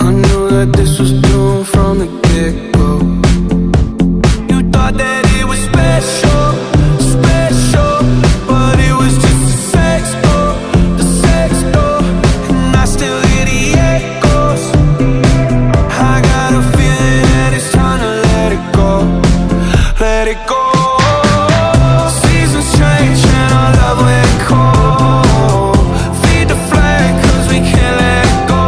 I knew that this was doomed from the get-go. You thought that it was special, special, but it was just a sex door, the sex door. And I still hear the echoes. I got a feeling that it's time to let it go, let it go. Seasons change and our love went cold. Feed the flame 'cause we can't let it go.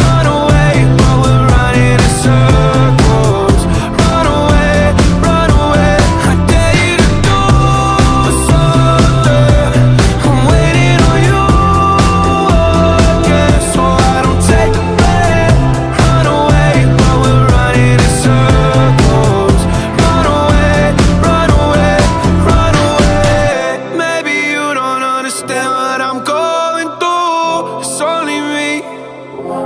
Run away, but we're running in circles. Run away, run away. I dare you to do something. I'm waiting on you again, so I don't take the blame. Run away, but we're running in circles. Run away, run away, run away. Maybe you don't understand what I'm going through. It's only me.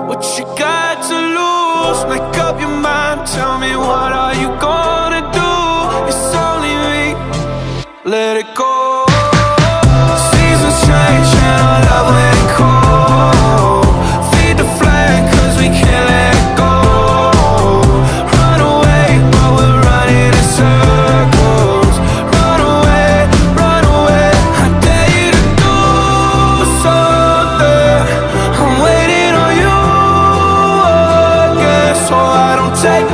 What you got to lose? Make up your mind. Tell me, what are you gonna do? It's only me. Let it go. Seasons change and our love went cold. Feed the flame 'cause we can't let it go. Run away, but we're running in circles. Run away, run away. I dare you to do something. I'm waiting on you again, so I don't take